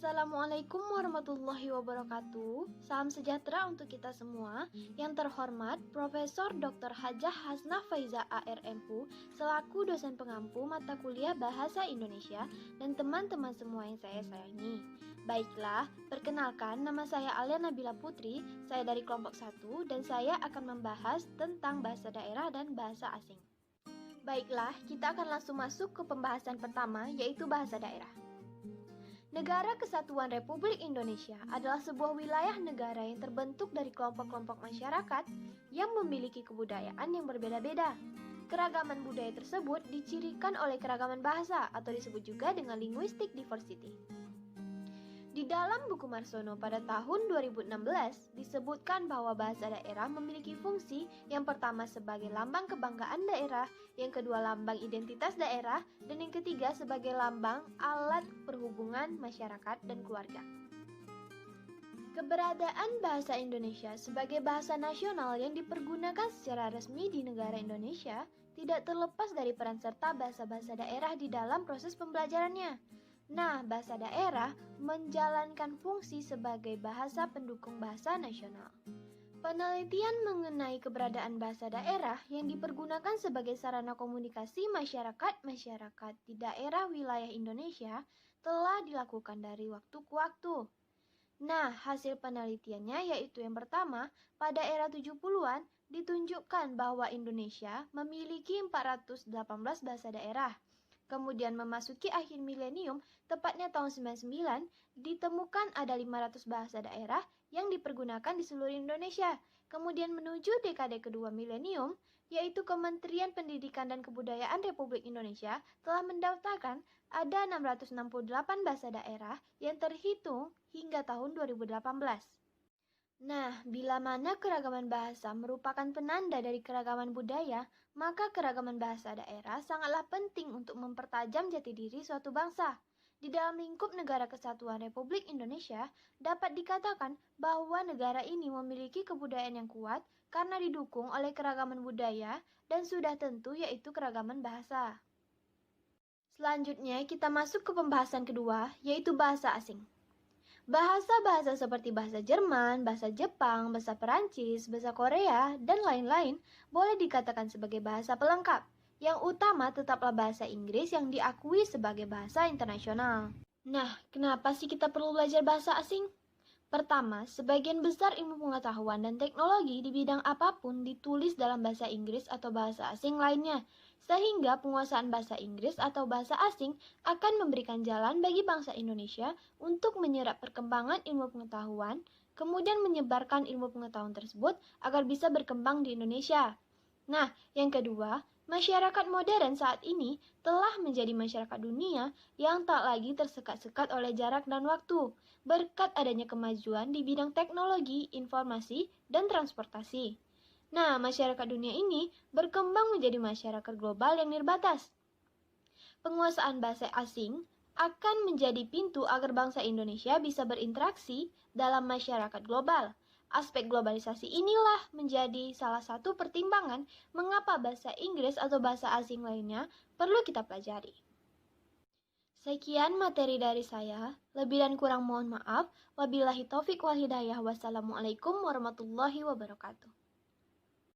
Assalamualaikum warahmatullahi wabarakatuh. Salam sejahtera untuk kita semua. Yang terhormat Profesor Dr. Hajah Hasnah Faiza ARMU selaku dosen pengampu mata kuliah Bahasa Indonesia dan teman-teman semua yang saya sayangi. Baiklah, perkenalkan nama saya Alia Nabila Putri, saya dari kelompok 1 dan saya akan membahas tentang bahasa daerah dan bahasa asing. Baiklah, kita akan langsung masuk ke pembahasan pertama yaitu bahasa daerah. Negara Kesatuan Republik Indonesia adalah sebuah wilayah negara yang terbentuk dari kelompok-kelompok masyarakat yang memiliki kebudayaan yang berbeda-beda. Keragaman budaya tersebut dicirikan oleh keragaman bahasa atau disebut juga dengan linguistic diversity. Di dalam buku Marsono pada tahun 2016 disebutkan bahwa bahasa daerah memiliki fungsi yang pertama sebagai lambang kebanggaan daerah, yang kedua lambang identitas daerah, dan yang ketiga sebagai lambang alat perhubungan masyarakat dan keluarga. Keberadaan bahasa Indonesia sebagai bahasa nasional yang dipergunakan secara resmi di negara Indonesia tidak terlepas dari peran serta bahasa-bahasa daerah di dalam proses pembelajarannya. Nah, bahasa daerah menjalankan fungsi sebagai bahasa pendukung bahasa nasional. Penelitian mengenai keberadaan bahasa daerah yang dipergunakan sebagai sarana komunikasi masyarakat di daerah wilayah Indonesia telah dilakukan dari waktu ke waktu. Nah, hasil penelitiannya yaitu yang pertama, pada era 70-an ditunjukkan bahwa Indonesia memiliki 418 bahasa daerah. Kemudian memasuki akhir milenium, tepatnya tahun 99, ditemukan ada 500 bahasa daerah yang dipergunakan di seluruh Indonesia. Kemudian menuju dekade kedua milenium, yaitu Kementerian Pendidikan dan Kebudayaan Republik Indonesia telah mendaftarkan ada 668 bahasa daerah yang terhitung hingga tahun 2018. Nah, bila mana keragaman bahasa merupakan penanda dari keragaman budaya, maka keragaman bahasa daerah sangatlah penting untuk mempertajam jati diri suatu bangsa. Di dalam lingkup Negara Kesatuan Republik Indonesia, dapat dikatakan bahwa negara ini memiliki kebudayaan yang kuat karena didukung oleh keragaman budaya dan sudah tentu yaitu keragaman bahasa. Selanjutnya, kita masuk ke pembahasan kedua, yaitu bahasa asing. Bahasa-bahasa seperti bahasa Jerman, bahasa Jepang, bahasa Perancis, bahasa Korea, dan lain-lain boleh dikatakan sebagai bahasa pelengkap. Yang utama tetaplah bahasa Inggris yang diakui sebagai bahasa internasional. Nah, kenapa sih kita perlu belajar bahasa asing? Pertama, sebagian besar ilmu pengetahuan dan teknologi di bidang apapun ditulis dalam bahasa Inggris atau bahasa asing lainnya, sehingga penguasaan bahasa Inggris atau bahasa asing akan memberikan jalan bagi bangsa Indonesia untuk menyerap perkembangan ilmu pengetahuan, kemudian menyebarkan ilmu pengetahuan tersebut agar bisa berkembang di Indonesia. Nah, yang kedua, masyarakat modern saat ini telah menjadi masyarakat dunia yang tak lagi tersekat-sekat oleh jarak dan waktu, berkat adanya kemajuan di bidang teknologi, informasi, dan transportasi. Nah, masyarakat dunia ini berkembang menjadi masyarakat global yang nirbatas. Penguasaan bahasa asing akan menjadi pintu agar bangsa Indonesia bisa berinteraksi dalam masyarakat global. Aspek globalisasi inilah menjadi salah satu pertimbangan mengapa bahasa Inggris atau bahasa asing lainnya perlu kita pelajari. Sekian materi dari saya, lebih dan kurang mohon maaf. Wabillahi taufik wal hidayah. Wassalamualaikum warahmatullahi wabarakatuh.